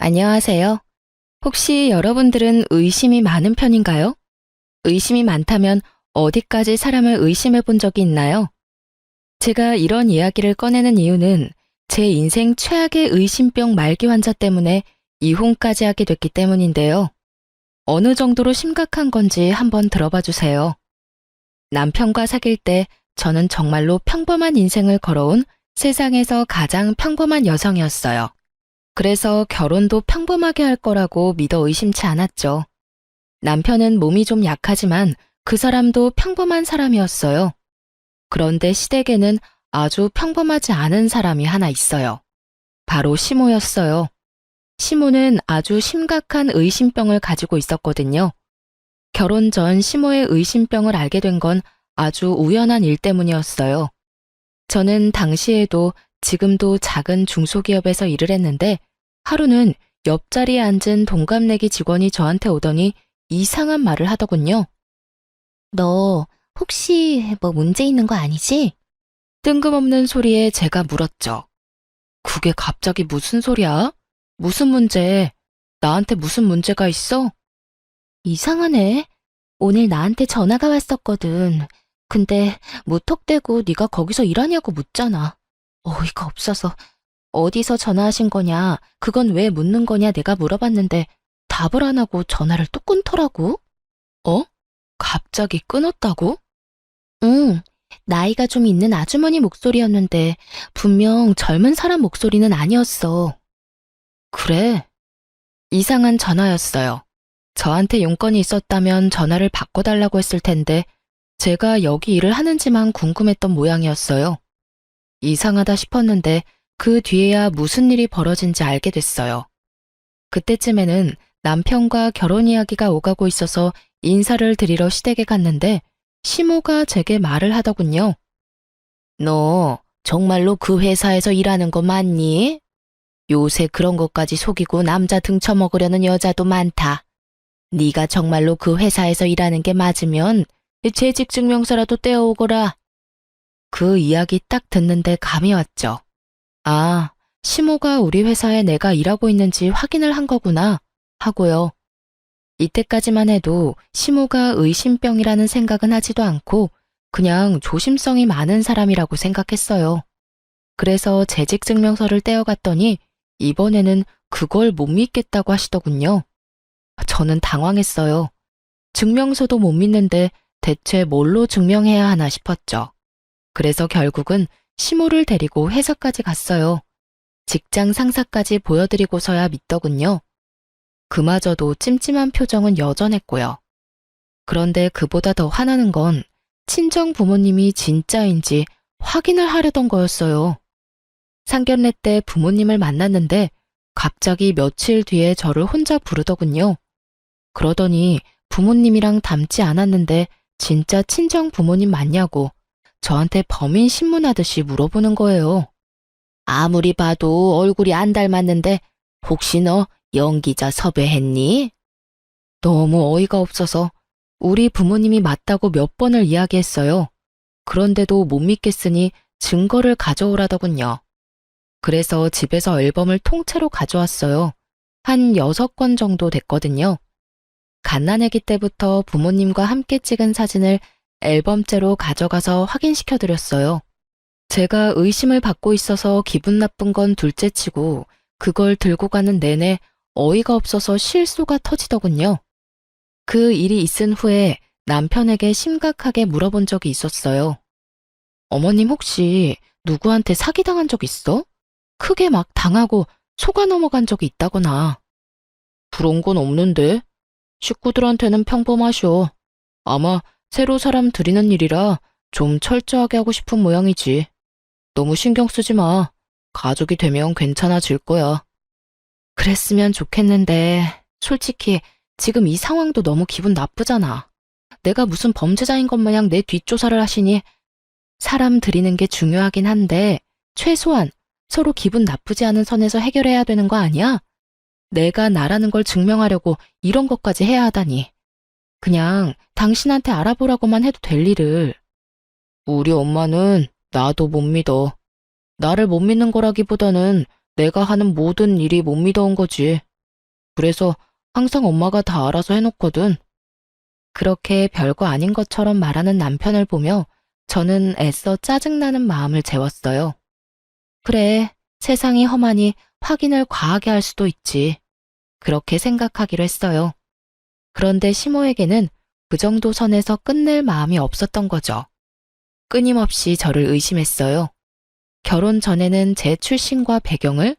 안녕하세요. 혹시 여러분들은 의심이 많은 편인가요? 의심이 많다면 어디까지 사람을 의심해 본 적이 있나요? 제가 이런 이야기를 꺼내는 이유는 제 인생 최악의 의심병 말기 환자 때문에 이혼까지 하게 됐기 때문인데요. 어느 정도로 심각한 건지 한번 들어봐 주세요. 남편과 사귈 때 저는 정말로 평범한 인생을 걸어온 세상에서 가장 평범한 여성이었어요. 그래서 결혼도 평범하게 할 거라고 믿어 의심치 않았죠. 남편은 몸이 좀 약하지만 그 사람도 평범한 사람이었어요. 그런데 시댁에는 아주 평범하지 않은 사람이 하나 있어요. 바로 시모였어요. 시모는 아주 심각한 의심병을 가지고 있었거든요. 결혼 전 시모의 의심병을 알게 된 건 아주 우연한 일 때문이었어요. 저는 당시에도 지금도 작은 중소기업에서 일을 했는데 하루는 옆자리에 앉은 동갑내기 직원이 저한테 오더니 이상한 말을 하더군요. 너 혹시 뭐 문제 있는 거 아니지? 뜬금없는 소리에 제가 물었죠. 그게 갑자기 무슨 소리야? 무슨 문제? 나한테 무슨 문제가 있어? 이상하네. 오늘 나한테 전화가 왔었거든. 근데 무턱대고 네가 거기서 일하냐고 묻잖아. 어이가 없어서 어디서 전화하신 거냐, 그건 왜 묻는 거냐 내가 물어봤는데 답을 안 하고 전화를 또 끊더라고. 어? 갑자기 끊었다고? 응, 나이가 좀 있는 아주머니 목소리였는데 분명 젊은 사람 목소리는 아니었어. 그래? 이상한 전화였어요. 저한테 용건이 있었다면 전화를 바꿔달라고 했을 텐데 제가 여기 일을 하는지만 궁금했던 모양이었어요. 이상하다 싶었는데 그 뒤에야 무슨 일이 벌어진지 알게 됐어요. 그때쯤에는 남편과 결혼 이야기가 오가고 있어서 인사를 드리러 시댁에 갔는데 시모가 제게 말을 하더군요. 너 정말로 그 회사에서 일하는 거 맞니? 요새 그런 것까지 속이고 남자 등쳐먹으려는 여자도 많다. 네가 정말로 그 회사에서 일하는 게 맞으면 재직증명서라도 떼어오거라. 그 이야기 딱 듣는데 감이 왔죠. 아, 시모가 우리 회사에 내가 일하고 있는지 확인을 한 거구나 하고요. 이때까지만 해도 시모가 의심병이라는 생각은 하지도 않고 그냥 조심성이 많은 사람이라고 생각했어요. 그래서 재직증명서를 떼어갔더니 이번에는 그걸 못 믿겠다고 하시더군요. 저는 당황했어요. 증명서도 못 믿는데 대체 뭘로 증명해야 하나 싶었죠. 그래서 결국은 시모를 데리고 회사까지 갔어요. 직장 상사까지 보여드리고서야 믿더군요. 그마저도 찜찜한 표정은 여전했고요. 그런데 그보다 더 화나는 건 친정 부모님이 진짜인지 확인을 하려던 거였어요. 상견례 때 부모님을 만났는데 갑자기 며칠 뒤에 저를 혼자 부르더군요. 그러더니 부모님이랑 닮지 않았는데 진짜 친정 부모님 맞냐고 저한테 범인 신문하듯이 물어보는 거예요. 아무리 봐도 얼굴이 안 닮았는데 혹시 너 연기자 섭외했니? 너무 어이가 없어서 우리 부모님이 맞다고 몇 번을 이야기했어요. 그런데도 못 믿겠으니 증거를 가져오라더군요. 그래서 집에서 앨범을 통째로 가져왔어요. 한 6권 정도 됐거든요. 갓난아기 때부터 부모님과 함께 찍은 사진을 앨범째로 가져가서 확인시켜드렸어요. 제가 의심을 받고 있어서 기분 나쁜 건 둘째치고 그걸 들고 가는 내내 어이가 없어서 실수가 터지더군요. 그 일이 있은 후에 남편에게 심각하게 물어본 적이 있었어요. 어머님 혹시 누구한테 사기당한 적 있어? 크게 막 당하고 속아 넘어간 적이 있다거나. 그런 건 없는데? 식구들한테는 평범하셔. 아마 새로 사람 들이는 일이라 좀 철저하게 하고 싶은 모양이지. 너무 신경 쓰지 마. 가족이 되면 괜찮아질 거야. 그랬으면 좋겠는데, 솔직히 지금 이 상황도 너무 기분 나쁘잖아. 내가 무슨 범죄자인 것 마냥 내 뒷조사를 하시니 사람 들이는 게 중요하긴 한데 최소한 서로 기분 나쁘지 않은 선에서 해결해야 되는 거 아니야? 내가 나라는 걸 증명하려고 이런 것까지 해야 하다니. 그냥 당신한테 알아보라고만 해도 될 일을. 우리 엄마는 나도 못 믿어. 나를 못 믿는 거라기보다는 내가 하는 모든 일이 못 믿어온 거지. 그래서 항상 엄마가 다 알아서 해놓거든. 그렇게 별거 아닌 것처럼 말하는 남편을 보며 저는 애써 짜증나는 마음을 재웠어요. 그래, 세상이 험하니 확인을 과하게 할 수도 있지. 그렇게 생각하기로 했어요. 그런데 시모에게는 그 정도 선에서 끝낼 마음이 없었던 거죠. 끊임없이 저를 의심했어요. 결혼 전에는 제 출신과 배경을,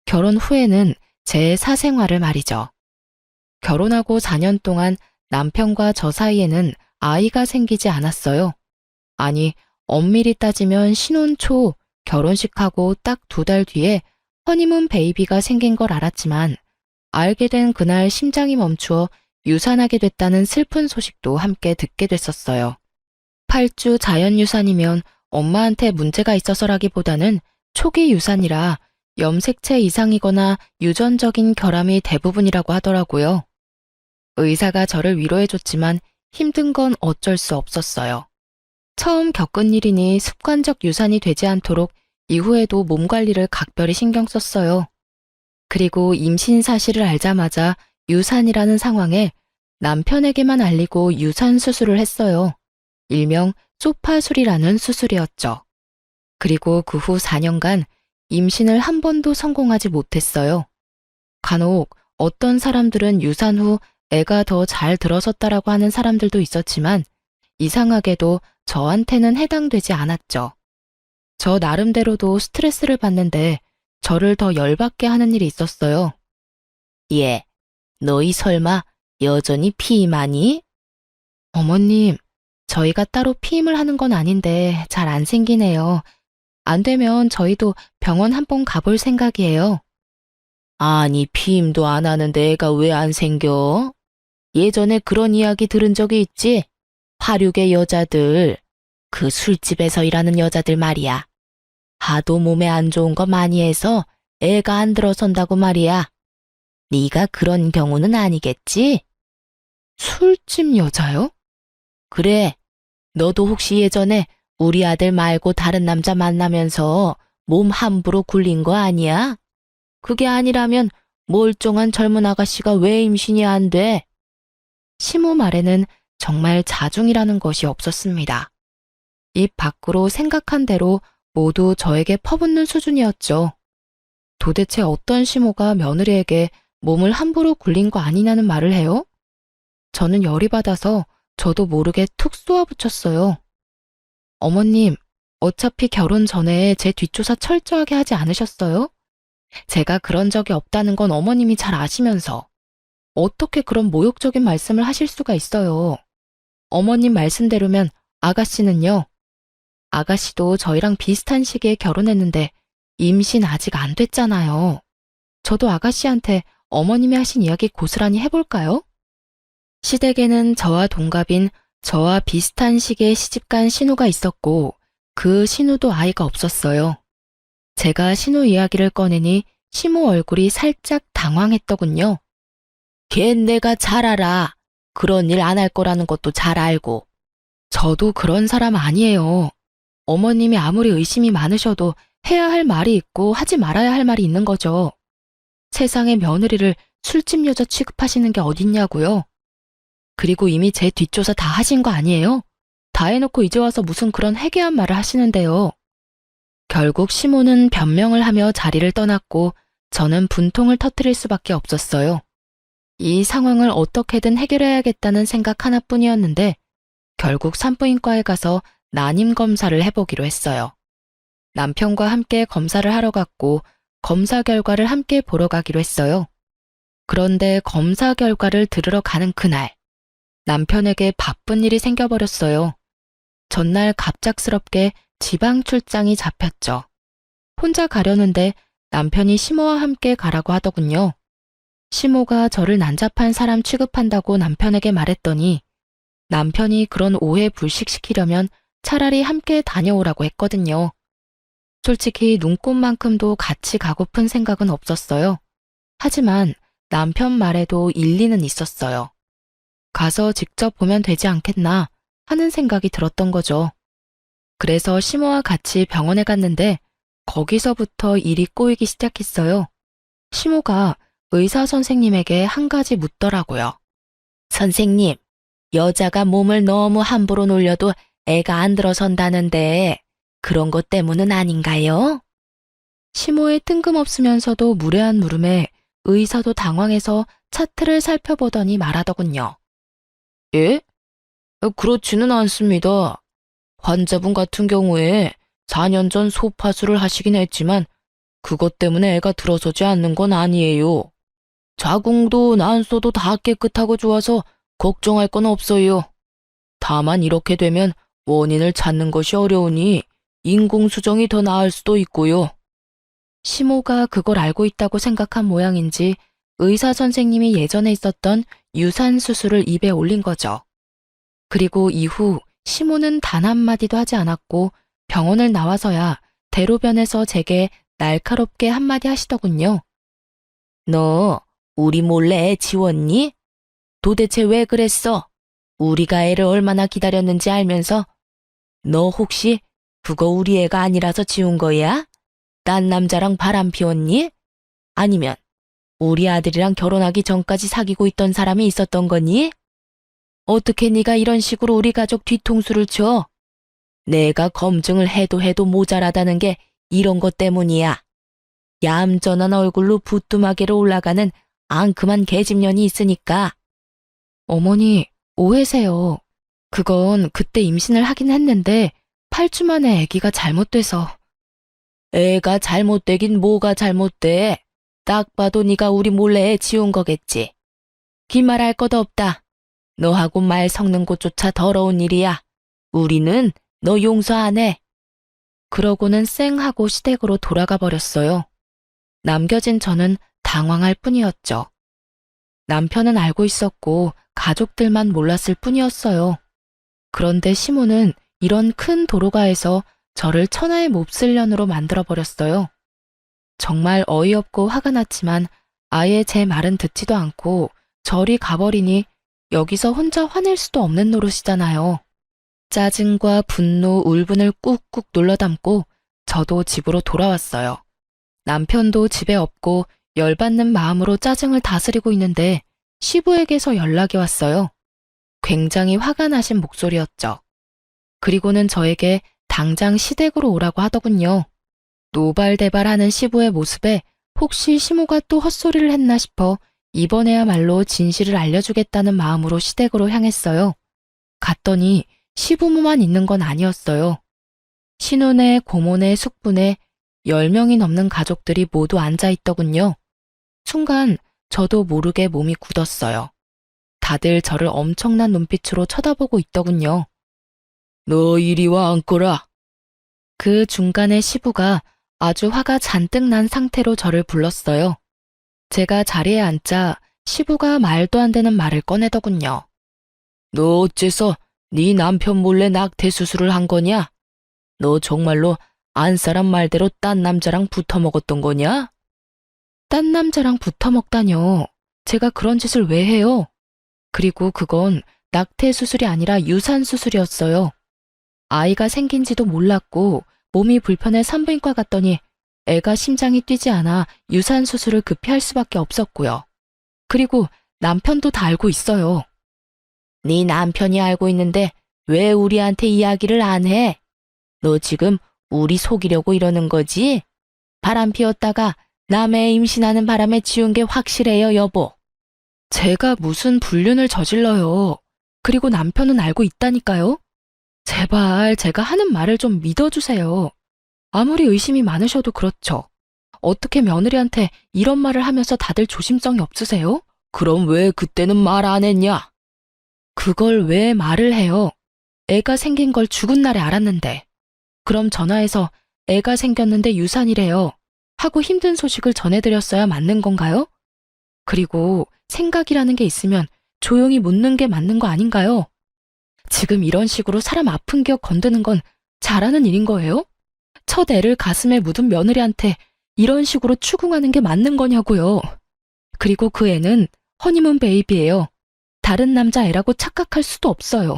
결혼 후에는 제 사생활을 말이죠. 결혼하고 4년 동안 남편과 저 사이에는 아이가 생기지 않았어요. 아니, 엄밀히 따지면 신혼 초 결혼식하고 딱 2달 뒤에 허니문 베이비가 생긴 걸 알았지만 알게 된 그날 심장이 멈추어 유산하게 됐다는 슬픈 소식도 함께 듣게 됐었어요. 8주 자연유산이면 엄마한테 문제가 있어서라기보다는 초기 유산이라 염색체 이상이거나 유전적인 결함이 대부분이라고 하더라고요. 의사가 저를 위로해줬지만 힘든 건 어쩔 수 없었어요. 처음 겪은 일이니 습관적 유산이 되지 않도록 이후에도 몸 관리를 각별히 신경 썼어요. 그리고 임신 사실을 알자마자 유산이라는 상황에 남편에게만 알리고 유산 수술을 했어요. 일명 소파술이라는 수술이었죠. 그리고 그 후 4년간 임신을 한 번도 성공하지 못했어요. 간혹 어떤 사람들은 유산 후 애가 더 잘 들어섰다라고 하는 사람들도 있었지만 이상하게도 저한테는 해당되지 않았죠. 저 나름대로도 스트레스를 받는데 저를 더 열받게 하는 일이 있었어요. 예, 너희 설마 여전히 피임하니? 어머님, 저희가 따로 피임을 하는 건 아닌데 잘 안 생기네요. 안 되면 저희도 병원 한번 가볼 생각이에요. 아니, 피임도 안 하는데 애가 왜 안 생겨? 예전에 그런 이야기 들은 적이 있지? 파륙의 여자들, 그 술집에서 일하는 여자들 말이야. 하도 몸에 안 좋은 거 많이 해서 애가 안 들어선다고 말이야. 네가 그런 경우는 아니겠지? 술집 여자요? 그래, 너도 혹시 예전에 우리 아들 말고 다른 남자 만나면서 몸 함부로 굴린 거 아니야? 그게 아니라면 멀쩡한 젊은 아가씨가 왜 임신이 안 돼? 시모 말에는 정말 자중이라는 것이 없었습니다. 입 밖으로 생각한 대로 모두 저에게 퍼붓는 수준이었죠. 도대체 어떤 시모가 며느리에게 몸을 함부로 굴린 거 아니냐는 말을 해요? 저는 열이 받아서 저도 모르게 툭 쏘아붙였어요. 어머님, 어차피 결혼 전에 제 뒷조사 철저하게 하지 않으셨어요? 제가 그런 적이 없다는 건 어머님이 잘 아시면서 어떻게 그런 모욕적인 말씀을 하실 수가 있어요. 어머님 말씀대로면 아가씨는요? 아가씨도 저희랑 비슷한 시기에 결혼했는데 임신 아직 안 됐잖아요. 저도 아가씨한테 어머님이 하신 이야기 고스란히 해볼까요? 시댁에는 저와 동갑인 저와 비슷한 시기에 시집간 신우가 있었고 그 신우도 아이가 없었어요. 제가 신우 이야기를 꺼내니 시모 얼굴이 살짝 당황했더군요. 걘 내가 잘 알아. 그런 일 안 할 거라는 것도 잘 알고. 저도 그런 사람 아니에요. 어머님이 아무리 의심이 많으셔도 해야 할 말이 있고 하지 말아야 할 말이 있는 거죠. 세상에 며느리를 술집 여자 취급하시는 게 어딨냐고요. 그리고 이미 제 뒷조사 다 하신 거 아니에요? 다 해놓고 이제 와서 무슨 그런 해괴한 말을 하시는데요. 결국 시모는 변명을 하며 자리를 떠났고 저는 분통을 터뜨릴 수밖에 없었어요. 이 상황을 어떻게든 해결해야겠다는 생각 하나뿐이었는데 결국 산부인과에 가서 난임 검사를 해보기로 했어요. 남편과 함께 검사를 하러 갔고 검사 결과를 함께 보러 가기로 했어요. 그런데 검사 결과를 들으러 가는 그날 남편에게 바쁜 일이 생겨버렸어요. 전날 갑작스럽게 지방 출장이 잡혔죠. 혼자 가려는데 남편이 시모와 함께 가라고 하더군요. 시모가 저를 난잡한 사람 취급한다고 남편에게 말했더니 남편이 그런 오해 불식시키려면 차라리 함께 다녀오라고 했거든요. 솔직히 눈꽃만큼도 같이 가고픈 생각은 없었어요. 하지만 남편 말에도 일리는 있었어요. 가서 직접 보면 되지 않겠나 하는 생각이 들었던 거죠. 그래서 시모와 같이 병원에 갔는데 거기서부터 일이 꼬이기 시작했어요. 시모가 의사 선생님에게 한 가지 묻더라고요. 선생님, 여자가 몸을 너무 함부로 놀려도 애가 안 들어선다는데 그런 것 때문은 아닌가요? 시모의 뜬금없으면서도 무례한 물음에 의사도 당황해서 차트를 살펴보더니 말하더군요. 예? 그렇지는 않습니다. 환자분 같은 경우에 4년 전 소파술을 하시긴 했지만 그것 때문에 애가 들어서지 않는 건 아니에요. 자궁도 난소도 다 깨끗하고 좋아서 걱정할 건 없어요. 다만 이렇게 되면 원인을 찾는 것이 어려우니 인공수정이 더 나을 수도 있고요. 시모가 그걸 알고 있다고 생각한 모양인지 의사 선생님이 예전에 있었던 유산 수술을 입에 올린 거죠. 그리고 이후 시모는 단 한마디도 하지 않았고 병원을 나와서야 대로변에서 제게 날카롭게 한마디 하시더군요. 너 우리 몰래 애 지웠니? 도대체 왜 그랬어? 우리가 애를 얼마나 기다렸는지 알면서 너 혹시 그거 우리 애가 아니라서 지운 거야? 딴 남자랑 바람 피웠니? 아니면 우리 아들이랑 결혼하기 전까지 사귀고 있던 사람이 있었던 거니? 어떻게 네가 이런 식으로 우리 가족 뒤통수를 쳐? 내가 검증을 해도 모자라다는 게 이런 것 때문이야. 얌전한 얼굴로 부뚜마개로 올라가는 앙큼한 계집년이 있으니까. 어머니, 오해세요. 그건 그때 임신을 하긴 했는데 8주 만에 아기가 잘못돼서. 애가 잘못되긴 뭐가 잘못돼. 딱 봐도 네가 우리 몰래 애 지운 거겠지. 긴 말 할 것도 없다. 너하고 말 섞는 것조차 더러운 일이야. 우리는 너 용서 안 해. 그러고는 쌩하고 시댁으로 돌아가 버렸어요. 남겨진 저는 당황할 뿐이었죠. 남편은 알고 있었고 가족들만 몰랐을 뿐이었어요. 그런데 시모는 이런 큰 도로가에서 저를 천하의 몹쓸년으로 만들어버렸어요. 정말 어이없고 화가 났지만 아예 제 말은 듣지도 않고 저리 가버리니 여기서 혼자 화낼 수도 없는 노릇이잖아요. 짜증과 분노, 울분을 꾹꾹 눌러 담고 저도 집으로 돌아왔어요. 남편도 집에 없고 열받는 마음으로 짜증을 다스리고 있는데 시부에게서 연락이 왔어요. 굉장히 화가 나신 목소리였죠. 그리고는 저에게 당장 시댁으로 오라고 하더군요. 노발대발하는 시부의 모습에 혹시 시모가 또 헛소리를 했나 싶어 이번에야말로 진실을 알려주겠다는 마음으로 시댁으로 향했어요. 갔더니 시부모만 있는 건 아니었어요. 신혼에, 고모네, 숙부네 10명이 넘는 가족들이 모두 앉아있더군요. 순간 저도 모르게 몸이 굳었어요. 다들 저를 엄청난 눈빛으로 쳐다보고 있더군요. 너 이리 와 앉거라. 그 중간에 시부가 아주 화가 잔뜩 난 상태로 저를 불렀어요. 제가 자리에 앉자 시부가 말도 안 되는 말을 꺼내더군요. 너 어째서 네 남편 몰래 낙태 수술을 한 거냐? 너 정말로 안 사람 말대로 딴 남자랑 붙어 먹었던 거냐? 딴 남자랑 붙어 먹다뇨. 제가 그런 짓을 왜 해요? 그리고 그건 낙태 수술이 아니라 유산 수술이었어요. 아이가 생긴지도 몰랐고 몸이 불편해 산부인과 갔더니 애가 심장이 뛰지 않아 유산 수술을 급히 할 수밖에 없었고요. 그리고 남편도 다 알고 있어요. 네 남편이 알고 있는데 왜 우리한테 이야기를 안 해? 너 지금 우리 속이려고 이러는 거지? 바람 피웠다가 남의 임신하는 바람에 지운 게 확실해요, 여보. 제가 무슨 불륜을 저질러요. 그리고 남편은 알고 있다니까요. 제발 제가 하는 말을 좀 믿어주세요. 아무리 의심이 많으셔도 그렇죠. 어떻게 며느리한테 이런 말을 하면서 다들 조심성이 없으세요? 그럼 왜 그때는 말 안 했냐? 그걸 왜 말을 해요? 애가 생긴 걸 죽은 날에 알았는데. 그럼 전화해서 애가 생겼는데 유산이래요 하고 힘든 소식을 전해드렸어야 맞는 건가요? 그리고 생각이라는 게 있으면 조용히 묻는 게 맞는 거 아닌가요? 지금 이런 식으로 사람 아픈 기억 건드는 건 잘하는 일인 거예요? 첫 애를 가슴에 묻은 며느리한테 이런 식으로 추궁하는 게 맞는 거냐고요. 그리고 그 애는 허니문 베이비예요. 다른 남자 애라고 착각할 수도 없어요.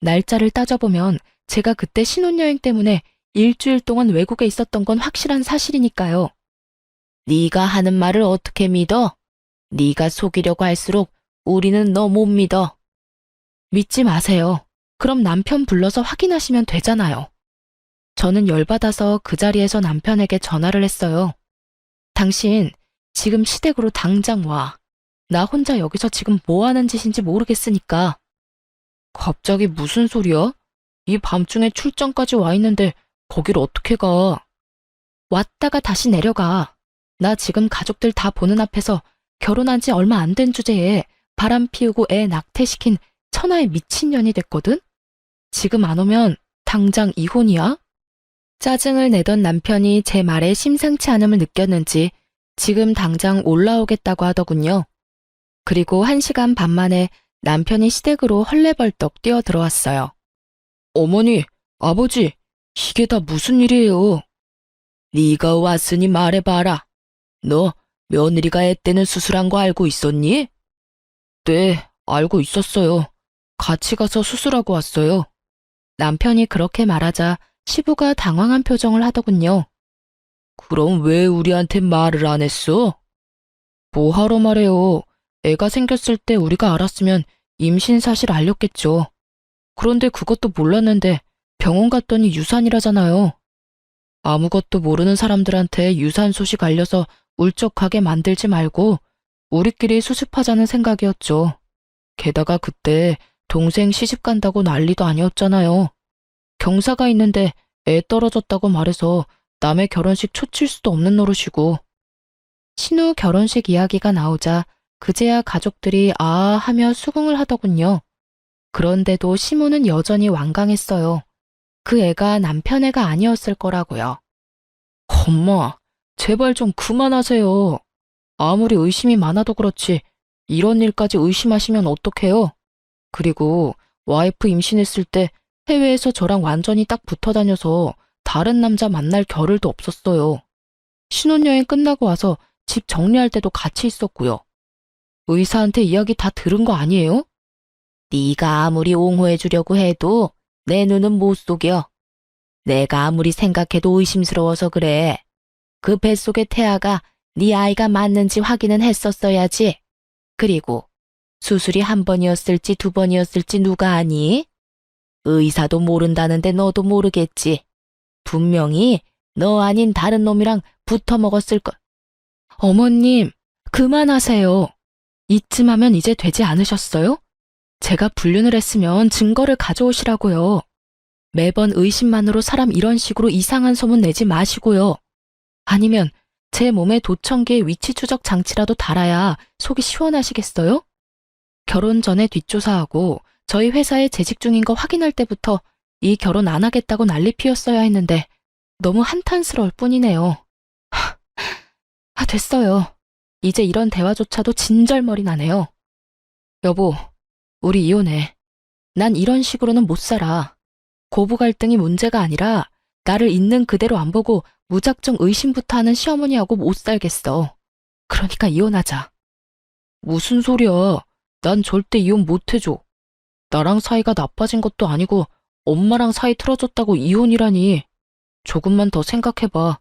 날짜를 따져보면 제가 그때 신혼여행 때문에 일주일 동안 외국에 있었던 건 확실한 사실이니까요. 네가 하는 말을 어떻게 믿어? 네가 속이려고 할수록 우리는 너 못 믿어. 믿지 마세요. 그럼 남편 불러서 확인하시면 되잖아요. 저는 열받아서 그 자리에서 남편에게 전화를 했어요. 당신 지금 시댁으로 당장 와. 나 혼자 여기서 지금 뭐 하는 짓인지 모르겠으니까. 갑자기 무슨 소리야? 이 밤중에 출장까지 와 있는데 거길 어떻게 가? 왔다가 다시 내려가. 나 지금 가족들 다 보는 앞에서 결혼한 지 얼마 안 된 주제에 바람 피우고 애 낙태시킨 천하의 미친년이 됐거든? 지금 안 오면 당장 이혼이야? 짜증을 내던 남편이 제 말에 심상치 않음을 느꼈는지 지금 당장 올라오겠다고 하더군요. 그리고 1시간 반 만에 남편이 시댁으로 헐레벌떡 뛰어들어왔어요. 어머니, 아버지, 이게 다 무슨 일이에요? 네가 왔으니 말해봐라. 너 며느리가 애 떼는 수술한 거 알고 있었니? 네, 알고 있었어요. 같이 가서 수술하고 왔어요. 남편이 그렇게 말하자 시부가 당황한 표정을 하더군요. 그럼 왜 우리한테 말을 안 했어? 뭐하러 말해요. 애가 생겼을 때 우리가 알았으면 임신 사실 알렸겠죠. 그런데 그것도 몰랐는데 병원 갔더니 유산이라잖아요. 아무것도 모르는 사람들한테 유산 소식 알려서 울적하게 만들지 말고 우리끼리 수습하자는 생각이었죠. 게다가 그때 동생 시집 간다고 난리도 아니었잖아요. 경사가 있는데 애 떨어졌다고 말해서 남의 결혼식 초칠 수도 없는 노릇이고. 신우 결혼식 이야기가 나오자 그제야 가족들이 아 하며 수긍을 하더군요. 그런데도 시모는 여전히 완강했어요. 그 애가 남편 애가 아니었을 거라고요. 엄마, 제발 좀 그만하세요. 아무리 의심이 많아도 그렇지 이런 일까지 의심하시면 어떡해요? 그리고 와이프 임신했을 때 해외에서 저랑 완전히 딱 붙어 다녀서 다른 남자 만날 겨를도 없었어요. 신혼여행 끝나고 와서 집 정리할 때도 같이 있었고요. 의사한테 이야기 다 들은 거 아니에요? 네가 아무리 옹호해 주려고 해도 내 눈은 못 속여. 내가 아무리 생각해도 의심스러워서 그래. 그 뱃속의 태아가 네 아이가 맞는지 확인은 했었어야지. 그리고 수술이 1번이었을지 2번이었을지 누가 아니? 의사도 모른다는데 너도 모르겠지. 분명히 너 아닌 다른 놈이랑 붙어 먹었을 걸. 어머님, 그만하세요. 이쯤 하면 이제 되지 않으셨어요? 제가 불륜을 했으면 증거를 가져오시라고요. 매번 의심만으로 사람 이런 식으로 이상한 소문 내지 마시고요. 아니면 제 몸에 도청기의 위치 추적 장치라도 달아야 속이 시원하시겠어요? 결혼 전에 뒷조사하고 저희 회사에 재직 중인 거 확인할 때부터 이 결혼 안 하겠다고 난리 피웠어야 했는데 너무 한탄스러울 뿐이네요. 됐어요. 이제 이런 대화조차도 진절머리 나네요. 여보, 우리 이혼해. 난 이런 식으로는 못 살아. 고부 갈등이 문제가 아니라 나를 있는 그대로 안 보고 무작정 의심부터 하는 시어머니하고 못 살겠어. 그러니까 이혼하자. 무슨 소리야. 난 절대 이혼 못 해줘. 나랑 사이가 나빠진 것도 아니고 엄마랑 사이 틀어졌다고 이혼이라니. 조금만 더 생각해봐.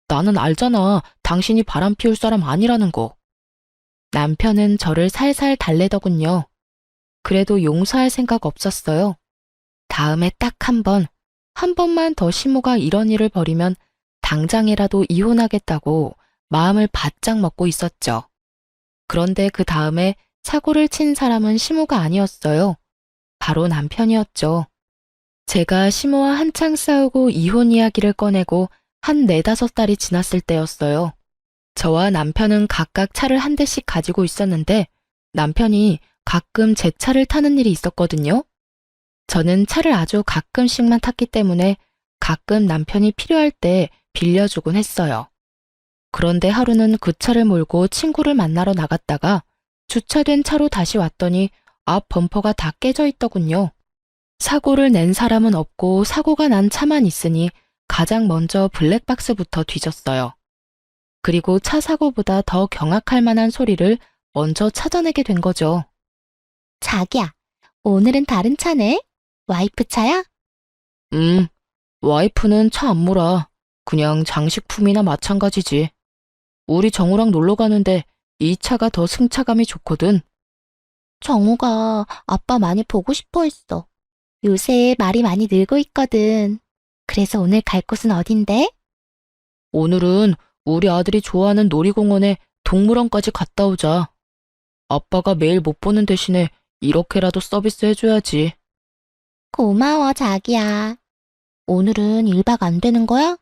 나는 알잖아. 당신이 바람 피울 사람 아니라는 거. 남편은 저를 살살 달래더군요. 그래도 용서할 생각 없었어요. 다음에 딱 한 번만 더 시모가 이런 일을 벌이면 당장이라도 이혼하겠다고 마음을 바짝 먹고 있었죠. 그런데 그 다음에 사고를 친 사람은 시모가 아니었어요. 바로 남편이었죠. 제가 시모와 한창 싸우고 이혼 이야기를 꺼내고 한 4~5달이 지났을 때였어요. 저와 남편은 각각 차를 한 대씩 가지고 있었는데 남편이 가끔 제 차를 타는 일이 있었거든요. 저는 차를 아주 가끔씩만 탔기 때문에 가끔 남편이 필요할 때 빌려주곤 했어요. 그런데 하루는 그 차를 몰고 친구를 만나러 나갔다가 주차된 차로 다시 왔더니 앞 범퍼가 다 깨져 있더군요. 사고를 낸 사람은 없고 사고가 난 차만 있으니 가장 먼저 블랙박스부터 뒤졌어요. 그리고 차 사고보다 더 경악할 만한 소리를 먼저 찾아내게 된 거죠. 자기야, 오늘은 다른 차네? 와이프 차야? 와이프는 차 안 몰아. 그냥 장식품이나 마찬가지지. 우리 정우랑 놀러 가는데 이 차가 더 승차감이 좋거든. 정우가 아빠 많이 보고 싶어 했어. 요새 말이 많이 늘고 있거든. 그래서 오늘 갈 곳은 어딘데? 오늘은 우리 아들이 좋아하는 놀이공원에 동물원까지 갔다 오자. 아빠가 매일 못 보는 대신에 이렇게라도 서비스 해줘야지. 고마워, 자기야. 오늘은 1박 안 되는 거야?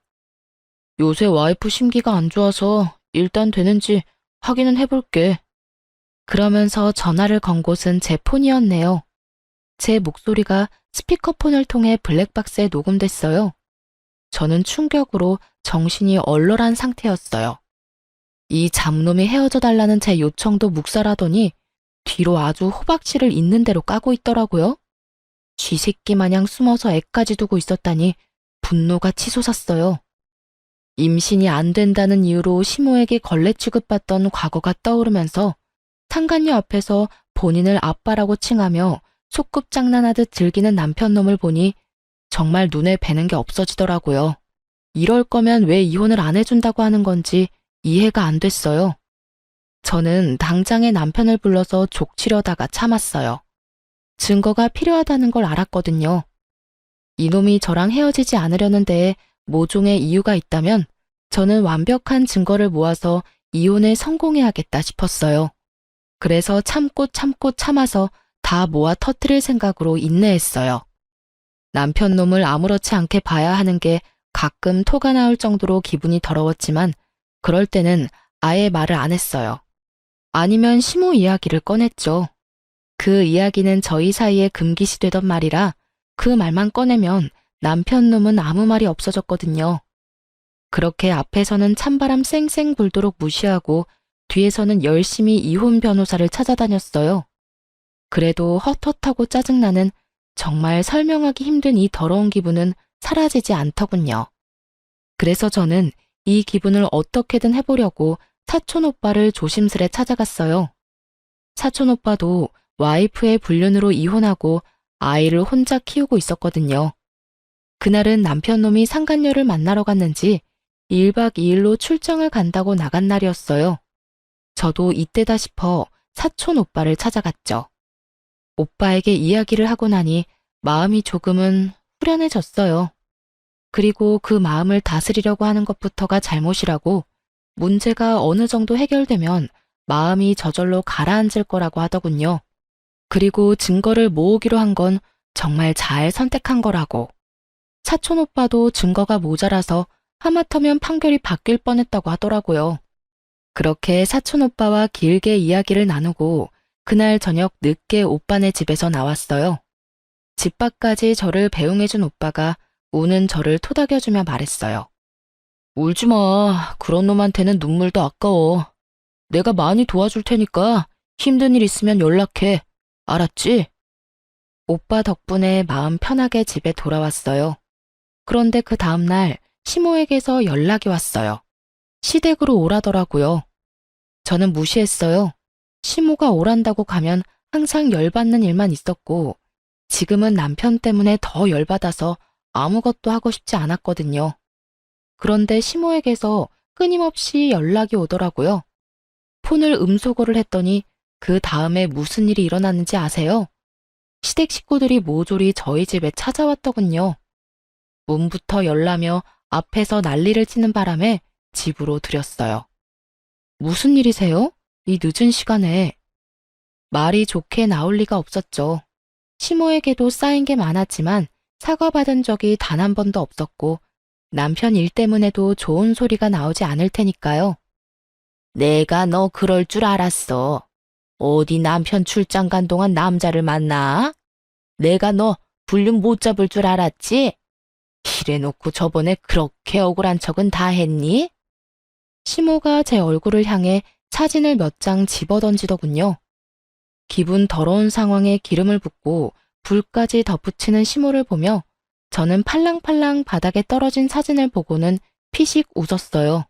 요새 와이프 심기가 안 좋아서 일단 되는지 확인은 해볼게. 그러면서 전화를 건 곳은 제 폰이었네요. 제 목소리가 스피커폰을 통해 블랙박스에 녹음됐어요. 저는 충격으로 정신이 얼얼한 상태였어요. 이 잡놈이 헤어져 달라는 제 요청도 묵살하더니 뒤로 아주 호박씨를 있는 대로 까고 있더라고요. 쥐새끼 마냥 숨어서 애까지 두고 있었다니 분노가 치솟았어요. 임신이 안 된다는 이유로 시모에게 걸레 취급받던 과거가 떠오르면서 상간녀 앞에서 본인을 아빠라고 칭하며 소꿉장난하듯 즐기는 남편놈을 보니 정말 눈에 뵈는 게 없어지더라고요. 이럴 거면 왜 이혼을 안 해준다고 하는 건지 이해가 안 됐어요. 저는 당장에 남편을 불러서 족치려다가 참았어요. 증거가 필요하다는 걸 알았거든요. 이놈이 저랑 헤어지지 않으려는 데에 모종의 이유가 있다면 저는 완벽한 증거를 모아서 이혼에 성공해야겠다 싶었어요. 그래서 참고 참아서 다 모아 터뜨릴 생각으로 인내했어요. 남편 놈을 아무렇지 않게 봐야 하는 게 가끔 토가 나올 정도로 기분이 더러웠지만 그럴 때는 아예 말을 안 했어요. 아니면 시모 이야기를 꺼냈죠. 그 이야기는 저희 사이에 금기시 되던 말이라 그 말만 꺼내면 남편 놈은 아무 말이 없어졌거든요. 그렇게 앞에서는 찬바람 쌩쌩 불도록 무시하고 뒤에서는 열심히 이혼 변호사를 찾아다녔어요. 그래도 헛헛하고 짜증나는 정말 설명하기 힘든 이 더러운 기분은 사라지지 않더군요. 그래서 저는 이 기분을 어떻게든 해보려고 사촌 오빠를 조심스레 찾아갔어요. 사촌 오빠도 와이프의 불륜으로 이혼하고 아이를 혼자 키우고 있었거든요. 그날은 남편놈이 상간녀를 만나러 갔는지 1박 2일로 출장을 간다고 나간 날이었어요. 저도 이때다 싶어 사촌 오빠를 찾아갔죠. 오빠에게 이야기를 하고 나니 마음이 조금은 후련해졌어요. 그리고 그 마음을 다스리려고 하는 것부터가 잘못이라고 문제가 어느 정도 해결되면 마음이 저절로 가라앉을 거라고 하더군요. 그리고 증거를 모으기로 한 건 정말 잘 선택한 거라고. 사촌 오빠도 증거가 모자라서 하마터면 판결이 바뀔 뻔했다고 하더라고요. 그렇게 사촌 오빠와 길게 이야기를 나누고 그날 저녁 늦게 오빠네 집에서 나왔어요. 집 밖까지 저를 배웅해준 오빠가 우는 저를 토닥여주며 말했어요. 울지 마. 그런 놈한테는 눈물도 아까워. 내가 많이 도와줄 테니까 힘든 일 있으면 연락해. 알았지? 오빠 덕분에 마음 편하게 집에 돌아왔어요. 그런데 그 다음날 시모에게서 연락이 왔어요. 시댁으로 오라더라고요. 저는 무시했어요. 시모가 오란다고 가면 항상 열받는 일만 있었고 지금은 남편 때문에 더 열받아서 아무것도 하고 싶지 않았거든요. 그런데 시모에게서 끊임없이 연락이 오더라고요. 폰을 음소거를 했더니 그 다음에 무슨 일이 일어났는지 아세요? 시댁 식구들이 모조리 저희 집에 찾아왔더군요. 문부터 열라며 앞에서 난리를 치는 바람에 집으로 들였어요. 무슨 일이세요? 이 늦은 시간에. 말이 좋게 나올 리가 없었죠. 시모에게도 쌓인 게 많았지만 사과받은 적이 단 한 번도 없었고 남편 일 때문에도 좋은 소리가 나오지 않을 테니까요. 내가 너 그럴 줄 알았어. 어디 남편 출장 간 동안 남자를 만나? 내가 너 불륜 못 잡을 줄 알았지? 이래놓고 저번에 그렇게 억울한 척은 다 했니? 시모가 제 얼굴을 향해 사진을 몇 장 집어던지더군요. 기분 더러운 상황에 기름을 붓고 불까지 덧붙이는 시모를 보며 저는 팔랑팔랑 바닥에 떨어진 사진을 보고는 피식 웃었어요.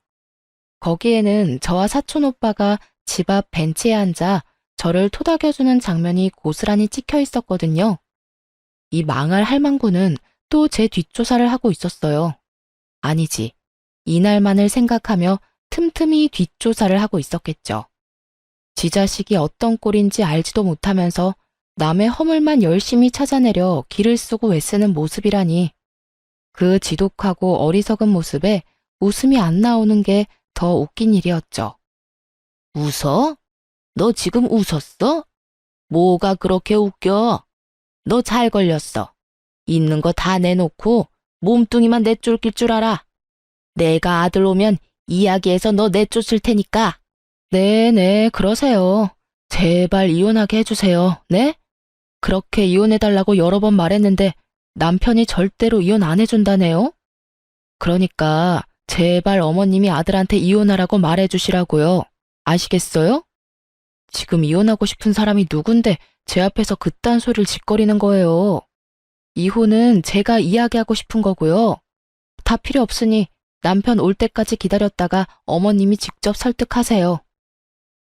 거기에는 저와 사촌 오빠가 집 앞 벤치에 앉아 저를 토닥여주는 장면이 고스란히 찍혀 있었거든요. 이 망할 할망구는 또 제 뒷조사를 하고 있었어요. 아니지, 이날만을 생각하며 틈틈이 뒷조사를 하고 있었겠죠. 지 자식이 어떤 꼴인지 알지도 못하면서 남의 허물만 열심히 찾아내려 기를 쓰고 애쓰는 모습이라니. 그 지독하고 어리석은 모습에 웃음이 안 나오는 게 더 웃긴 일이었죠. 웃어? 너 지금 웃었어? 뭐가 그렇게 웃겨? 너 잘 걸렸어. 있는 거 다 내놓고 몸뚱이만 내쫓길 줄 알아. 내가 아들 오면 이야기해서 너 내쫓을 테니까. 네네, 그러세요. 제발 이혼하게 해주세요. 네? 그렇게 이혼해달라고 여러 번 말했는데 남편이 절대로 이혼 안 해준다네요? 그러니까 제발 어머님이 아들한테 이혼하라고 말해주시라고요. 아시겠어요? 지금 이혼하고 싶은 사람이 누군데 제 앞에서 그딴 소리를 짓거리는 거예요. 이혼은 제가 이야기하고 싶은 거고요. 다 필요 없으니 남편 올 때까지 기다렸다가 어머님이 직접 설득하세요.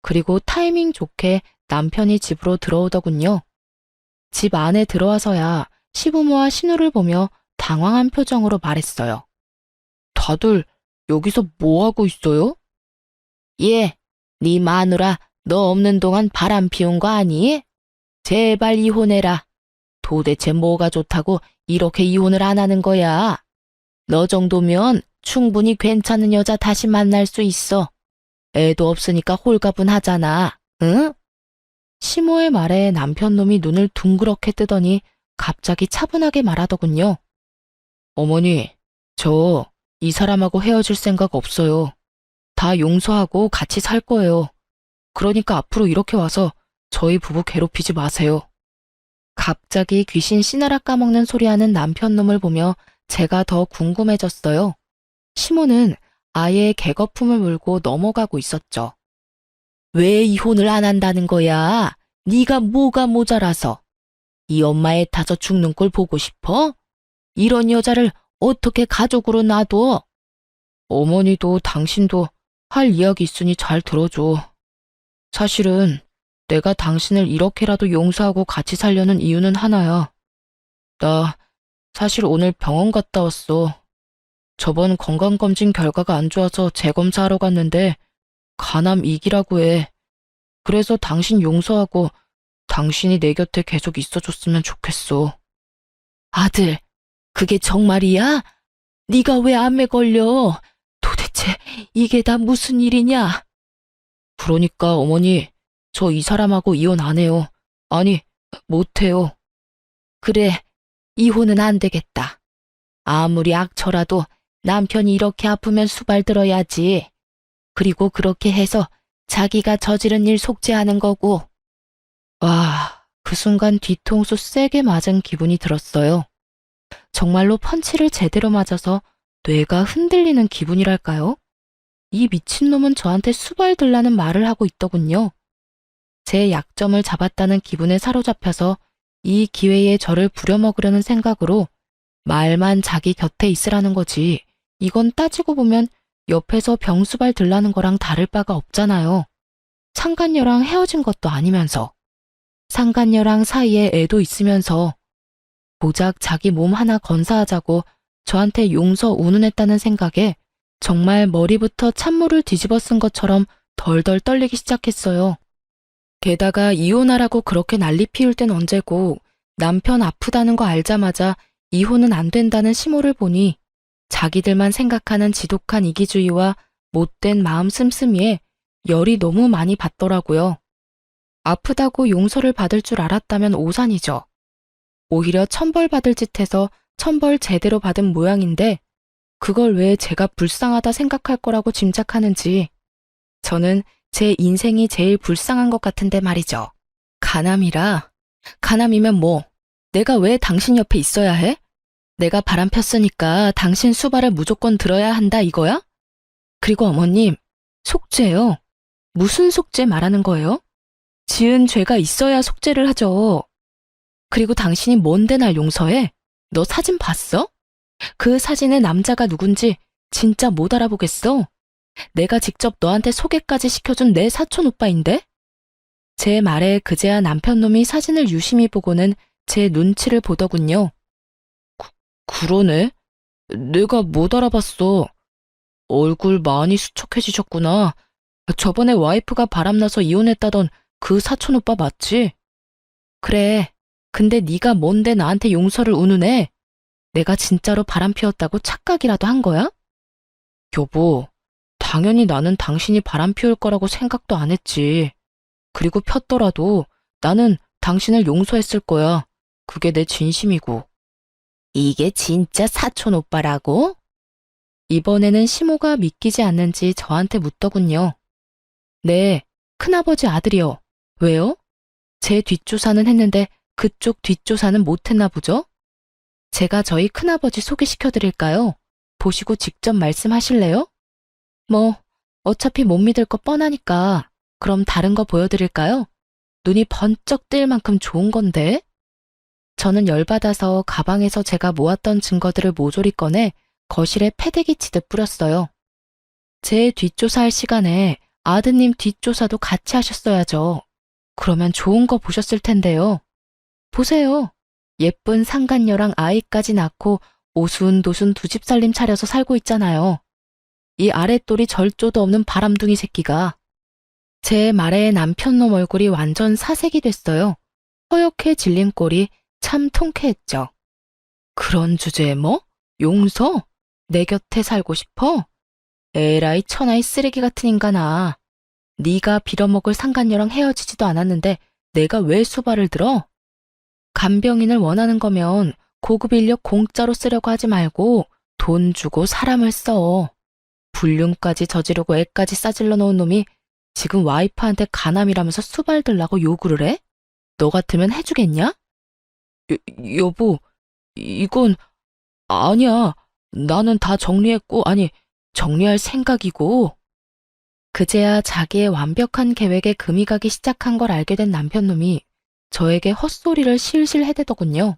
그리고 타이밍 좋게 남편이 집으로 들어오더군요. 집 안에 들어와서야 시부모와 신우를 보며 당황한 표정으로 말했어요. 다들 여기서 뭐 하고 있어요? 예, 네 마누라 너 없는 동안 바람 피운 거 아니? 제발 이혼해라. 도대체 뭐가 좋다고 이렇게 이혼을 안 하는 거야? 너 정도면 충분히 괜찮은 여자 다시 만날 수 있어. 애도 없으니까 홀가분하잖아. 응? 시모의 말에 남편놈이 눈을 둥그렇게 뜨더니 갑자기 차분하게 말하더군요. 어머니, 저 이 사람하고 헤어질 생각 없어요. 다 용서하고 같이 살 거예요. 그러니까 앞으로 이렇게 와서 저희 부부 괴롭히지 마세요. 갑자기 귀신 씨나라 까먹는 소리하는 남편놈을 보며 제가 더 궁금해졌어요. 시모는 아예 개거품을 물고 넘어가고 있었죠. 왜 이혼을 안 한다는 거야? 네가 뭐가 모자라서. 이 엄마의 타서 죽는 꼴 보고 싶어? 이런 여자를 어떻게 가족으로 놔둬? 어머니도 당신도 할 이야기 있으니 잘 들어줘. 사실은 내가 당신을 이렇게라도 용서하고 같이 살려는 이유는 하나야. 나 사실 오늘 병원 갔다 왔어. 저번 건강검진 결과가 안 좋아서 재검사하러 갔는데 간암 2기라고 해. 그래서 당신 용서하고 당신이 내 곁에 계속 있어줬으면 좋겠어. 아들, 그게 정말이야? 네가 왜 암에 걸려? 도대체 이게 다 무슨 일이냐? 그러니까 어머니, 저 이 사람하고 이혼 안 해요. 아니, 못 해요. 그래, 이혼은 안 되겠다. 아무리 악처라도 남편이 이렇게 아프면 수발 들어야지. 그리고 그렇게 해서 자기가 저지른 일 속죄하는 거고. 와, 그 순간 뒤통수 세게 맞은 기분이 들었어요. 정말로 펀치를 제대로 맞아서 뇌가 흔들리는 기분이랄까요? 이 미친놈은 저한테 수발 들라는 말을 하고 있더군요. 제 약점을 잡았다는 기분에 사로잡혀서 이 기회에 저를 부려먹으려는 생각으로 말만 자기 곁에 있으라는 거지. 이건 따지고 보면 옆에서 병수발 들라는 거랑 다를 바가 없잖아요. 상간녀랑 헤어진 것도 아니면서. 상간녀랑 사이에 애도 있으면서. 고작 자기 몸 하나 건사하자고 저한테 용서 운운했다는 생각에 정말 머리부터 찬물을 뒤집어 쓴 것처럼 덜덜 떨리기 시작했어요. 게다가 이혼하라고 그렇게 난리 피울 땐 언제고 남편 아프다는 거 알자마자 이혼은 안 된다는 시모를 보니 자기들만 생각하는 지독한 이기주의와 못된 마음 씀씀이에 열이 너무 많이 받더라고요. 아프다고 용서를 받을 줄 알았다면 오산이죠. 오히려 천벌받을 짓 해서 천벌 제대로 받은 모양인데 그걸 왜 제가 불쌍하다 생각할 거라고 짐작하는지 저는 제 인생이 제일 불쌍한 것 같은데 말이죠. 간암이라. 간암이면 뭐 내가 왜 당신 옆에 있어야 해? 내가 바람 폈으니까 당신 수발을 무조건 들어야 한다 이거야? 그리고 어머님, 속죄요. 무슨 속죄 말하는 거예요? 지은 죄가 있어야 속죄를 하죠. 그리고 당신이 뭔데 날 용서해? 너 사진 봤어? 그 사진의 남자가 누군지 진짜 못 알아보겠어. 내가 직접 너한테 소개까지 시켜준 내 사촌 오빠인데? 제 말에 그제야 남편놈이 사진을 유심히 보고는 제 눈치를 보더군요. 그러네. 내가 못 알아봤어. 얼굴 많이 수척해지셨구나. 저번에 와이프가 바람나서 이혼했다던 그 사촌 오빠 맞지? 그래. 근데 네가 뭔데 나한테 용서를 운운해? 내가 진짜로 바람 피웠다고 착각이라도 한 거야? 여보, 당연히 나는 당신이 바람 피울 거라고 생각도 안 했지. 그리고 폈더라도 나는 당신을 용서했을 거야. 그게 내 진심이고. 이게 진짜 사촌 오빠라고? 이번에는 시모가 믿기지 않는지 저한테 묻더군요. 네, 큰아버지 아들이요. 왜요? 제 뒷조사는 했는데 그쪽 뒷조사는 못했나 보죠? 제가 저희 큰아버지 소개시켜 드릴까요? 보시고 직접 말씀하실래요? 뭐, 어차피 못 믿을 거 뻔하니까 그럼 다른 거 보여드릴까요? 눈이 번쩍 뜰 만큼 좋은 건데? 저는 열받아서 가방에서 제가 모았던 증거들을 모조리 꺼내 거실에 패대기 치듯 뿌렸어요. 제 뒷조사할 시간에 아드님 뒷조사도 같이 하셨어야죠. 그러면 좋은 거 보셨을 텐데요. 보세요. 예쁜 상간녀랑 아이까지 낳고 오순도순 두 집 살림 차려서 살고 있잖아요. 이 아랫돌이 절조도 없는 바람둥이 새끼가. 제 말에 남편놈 얼굴이 완전 사색이 됐어요. 허옇게 질린 꼴이 참 통쾌했죠. 그런 주제에 뭐? 용서? 내 곁에 살고 싶어? 에라이 천하의 쓰레기 같은 인간아. 네가 빌어먹을 상간녀랑 헤어지지도 않았는데 내가 왜 수발을 들어? 간병인을 원하는 거면 고급 인력 공짜로 쓰려고 하지 말고 돈 주고 사람을 써. 불륜까지 저지르고 애까지 싸질러 놓은 놈이 지금 와이프한테 간암이라면서 수발 들라고 요구를 해? 너 같으면 해주겠냐? 여보, 이건 아니야. 나는 다 정리했고, 아니, 정리할 생각이고. 그제야 자기의 완벽한 계획에 금이 가기 시작한 걸 알게 된 남편놈이 저에게 헛소리를 실실 해대더군요.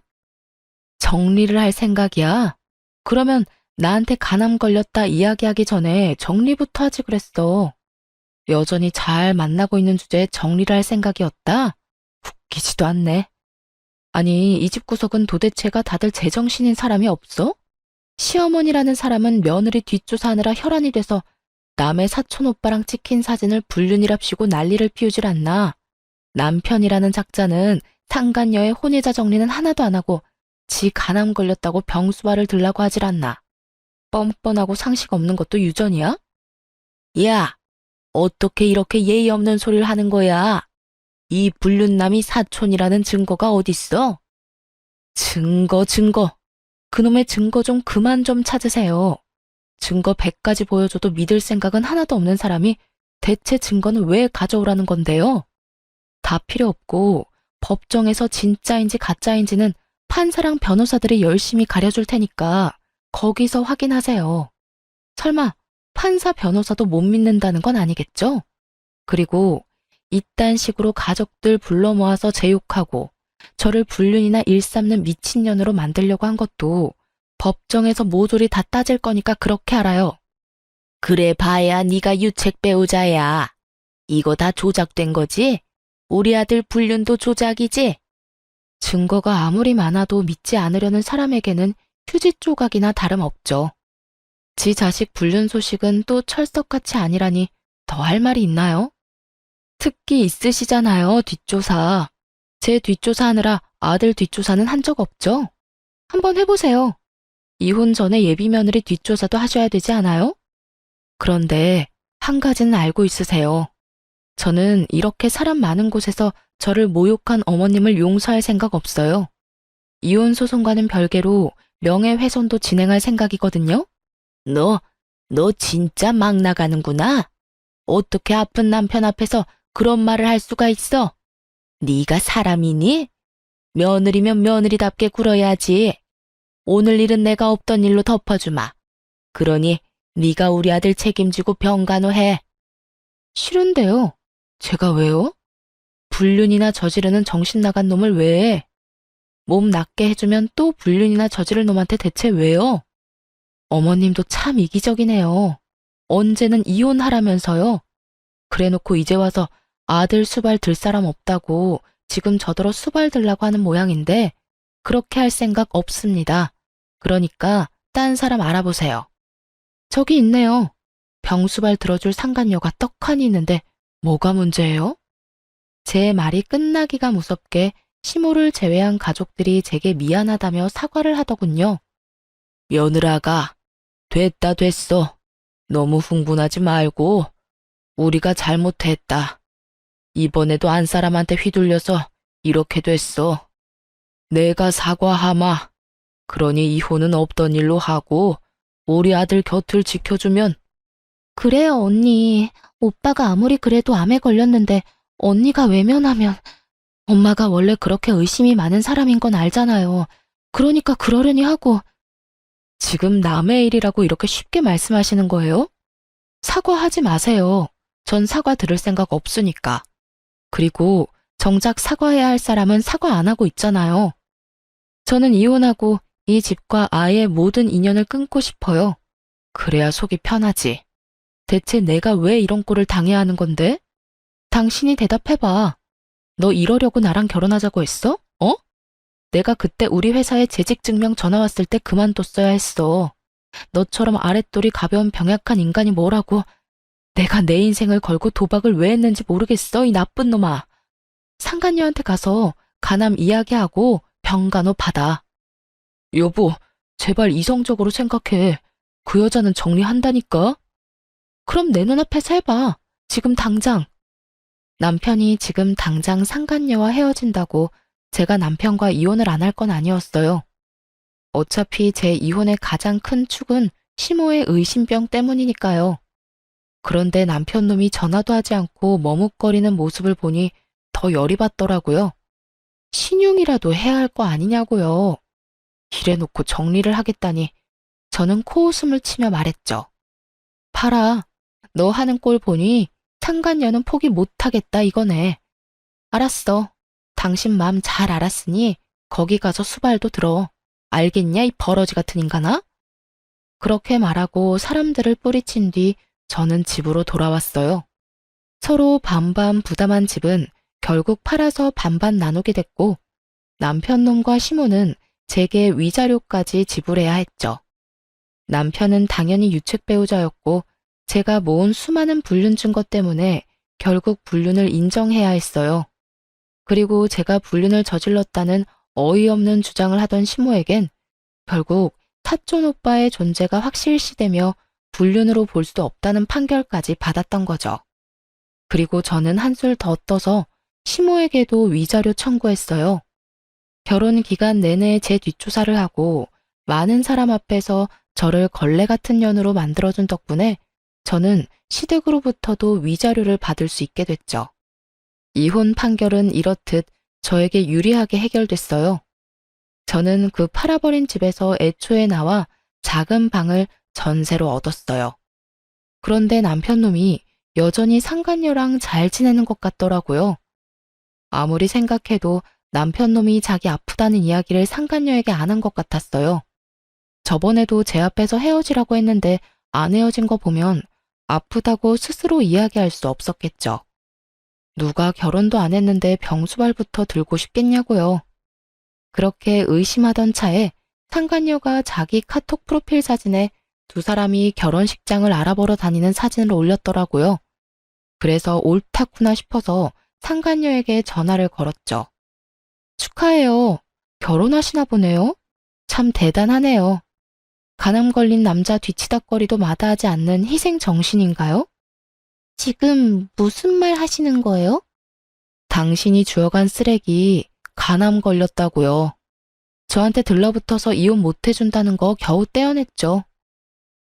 정리를 할 생각이야? 그러면 나한테 간암 걸렸다 이야기하기 전에 정리부터 하지 그랬어. 여전히 잘 만나고 있는 주제에 정리를 할 생각이었다? 웃기지도 않네. 아니, 이 집 구석은 도대체가 다들 제정신인 사람이 없어? 시어머니라는 사람은 며느리 뒷조사하느라 혈안이 돼서 남의 사촌 오빠랑 찍힌 사진을 불륜이랍시고 난리를 피우질 않나. 남편이라는 작자는 상간녀의 혼외자 정리는 하나도 안 하고 지 간암 걸렸다고 병수발을 들라고 하질 않나. 뻔뻔하고 상식 없는 것도 유전이야? 야, 어떻게 이렇게 예의 없는 소리를 하는 거야? 이 불륜남이 사촌이라는 증거가 어딨어? 증거. 그놈의 증거 좀 그만 좀 찾으세요. 증거 100가지 보여줘도 믿을 생각은 하나도 없는 사람이 대체 증거는 왜 가져오라는 건데요? 다 필요 없고 법정에서 진짜인지 가짜인지는 판사랑 변호사들이 열심히 가려줄 테니까 거기서 확인하세요. 설마 판사 변호사도 못 믿는다는 건 아니겠죠? 그리고 이딴 식으로 가족들 불러 모아서 제욕하고 저를 불륜이나 일삼는 미친년으로 만들려고 한 것도 법정에서 모조리 다 따질 거니까 그렇게 알아요. 그래 봐야 네가 유책 배우자야. 이거 다 조작된 거지? 우리 아들 불륜도 조작이지? 증거가 아무리 많아도 믿지 않으려는 사람에게는 휴지 조각이나 다름없죠. 지 자식 불륜 소식은 또 철석같이 아니라니 더 할 말이 있나요? 특기 있으시잖아요, 뒷조사. 제 뒷조사하느라 아들 뒷조사는 한 적 없죠? 한번 해보세요. 이혼 전에 예비 며느리 뒷조사도 하셔야 되지 않아요? 그런데 한 가지는 알고 있으세요. 저는 이렇게 사람 많은 곳에서 저를 모욕한 어머님을 용서할 생각 없어요. 이혼 소송과는 별개로 명예훼손도 진행할 생각이거든요. 너 진짜 막 나가는구나. 어떻게 아픈 남편 앞에서 그런 말을 할 수가 있어? 네가 사람이니? 며느리면 며느리답게 굴어야지. 오늘 일은 내가 없던 일로 덮어주마. 그러니 네가 우리 아들 책임지고 병간호해. 싫은데요. 제가 왜요? 불륜이나 저지르는 정신 나간 놈을 왜 해? 몸 낫게 해주면 또 불륜이나 저지를 놈한테 대체 왜요? 어머님도 참 이기적이네요. 언제는 이혼하라면서요. 그래놓고 이제 와서 아들 수발 들 사람 없다고 지금 저더러 수발 들라고 하는 모양인데 그렇게 할 생각 없습니다. 그러니까 딴 사람 알아보세요. 저기 있네요. 병수발 들어줄 상간녀가 떡하니 있는데 뭐가 문제예요? 제 말이 끝나기가 무섭게 시모를 제외한 가족들이 제게 미안하다며 사과를 하더군요. 며느라가 됐다 됐어. 너무 흥분하지 말고 우리가 잘못했다. 이번에도 안 사람한테 휘둘려서 이렇게 됐어. 내가 사과하마. 그러니 이혼은 없던 일로 하고 우리 아들 곁을 지켜주면. 그래요, 언니. 오빠가 아무리 그래도 암에 걸렸는데 언니가 외면하면 엄마가 원래 그렇게 의심이 많은 사람인 건 알잖아요. 그러니까 그러려니 하고. 지금 남의 일이라고 이렇게 쉽게 말씀하시는 거예요? 사과하지 마세요. 전 사과 들을 생각 없으니까. 그리고 정작 사과해야 할 사람은 사과 안 하고 있잖아요. 저는 이혼하고 이 집과 아이의 모든 인연을 끊고 싶어요. 그래야 속이 편하지. 대체 내가 왜 이런 꼴을 당해야 하는 건데? 당신이 대답해봐. 너 이러려고 나랑 결혼하자고 했어? 어? 내가 그때 우리 회사에 재직증명 전화 왔을 때 그만뒀어야 했어. 너처럼 아랫돌이 가벼운 병약한 인간이 뭐라고. 내가 내 인생을 걸고 도박을 왜 했는지 모르겠어, 이 나쁜 놈아. 상간녀한테 가서 간암 이야기하고 병간호 받아. 여보, 제발 이성적으로 생각해. 그 여자는 정리한다니까? 그럼 내 눈앞에서 해봐. 지금 당장. 남편이 지금 당장 상간녀와 헤어진다고 제가 남편과 이혼을 안 할 건 아니었어요. 어차피 제 이혼의 가장 큰 축은 시모의 의심병 때문이니까요. 그런데 남편 놈이 전화도 하지 않고 머뭇거리는 모습을 보니 더 열이 받더라고요. 신용이라도 해야 할 거 아니냐고요. 이래놓고 정리를 하겠다니 저는 코웃음을 치며 말했죠. 봐라, 너 하는 꼴 보니 상간녀는 포기 못하겠다 이거네. 알았어. 당신 맘 잘 알았으니 거기 가서 수발도 들어. 알겠냐, 이 버러지 같은 인간아? 그렇게 말하고 사람들을 뿌리친 뒤 저는 집으로 돌아왔어요. 서로 반반 부담한 집은 결국 팔아서 반반 나누게 됐고 남편 놈과 시모는 제게 위자료까지 지불해야 했죠. 남편은 당연히 유책 배우자였고 제가 모은 수많은 불륜 증거 때문에 결국 불륜을 인정해야 했어요. 그리고 제가 불륜을 저질렀다는 어이없는 주장을 하던 시모에겐 결국 사촌 오빠의 존재가 확실시되며 불륜으로 볼 수 없다는 판결까지 받았던 거죠. 그리고 저는 한술 더 떠서 시모에게도 위자료 청구했어요. 결혼 기간 내내 제 뒷조사를 하고 많은 사람 앞에서 저를 걸레 같은 년으로 만들어준 덕분에 저는 시댁으로부터도 위자료를 받을 수 있게 됐죠. 이혼 판결은 이렇듯 저에게 유리하게 해결됐어요. 저는 그 팔아버린 집에서 애초에 나와 작은 방을 전세로 얻었어요. 그런데 남편 놈이 여전히 상간녀랑 잘 지내는 것 같더라고요. 아무리 생각해도 남편 놈이 자기 아프다는 이야기를 상간녀에게 안 한 것 같았어요. 저번에도 제 앞에서 헤어지라고 했는데 안 헤어진 거 보면 아프다고 스스로 이야기할 수 없었겠죠. 누가 결혼도 안 했는데 병수발부터 들고 싶겠냐고요. 그렇게 의심하던 차에 상간녀가 자기 카톡 프로필 사진에 두 사람이 결혼식장을 알아보러 다니는 사진을 올렸더라고요. 그래서 옳다구나 싶어서 상간녀에게 전화를 걸었죠. 축하해요. 결혼하시나 보네요. 참 대단하네요. 간암 걸린 남자 뒤치다꺼리도 마다하지 않는 희생 정신인가요? 지금 무슨 말 하시는 거예요? 당신이 주워간 쓰레기 간암 걸렸다고요. 저한테 들러붙어서 이혼 못 해준다는 거 겨우 떼어냈죠.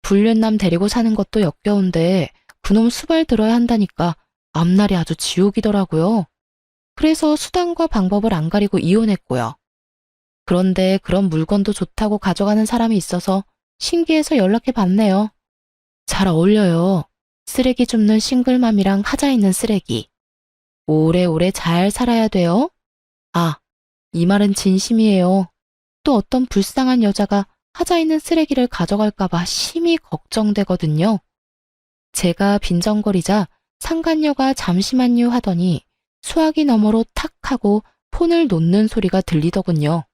불륜남 데리고 사는 것도 역겨운데 그놈 수발 들어야 한다니까 앞날이 아주 지옥이더라고요. 그래서 수단과 방법을 안 가리고 이혼했고요. 그런데 그런 물건도 좋다고 가져가는 사람이 있어서 신기해서 연락해 봤네요. 잘 어울려요. 쓰레기 줍는 싱글맘이랑 하자 있는 쓰레기. 오래오래 잘 살아야 돼요. 아, 이 말은 진심이에요. 또 어떤 불쌍한 여자가 하자 있는 쓰레기를 가져갈까봐 심히 걱정되거든요. 제가 빈정거리자 상간녀가 잠시만요 하더니 수화기 너머로 탁 하고 폰을 놓는 소리가 들리더군요.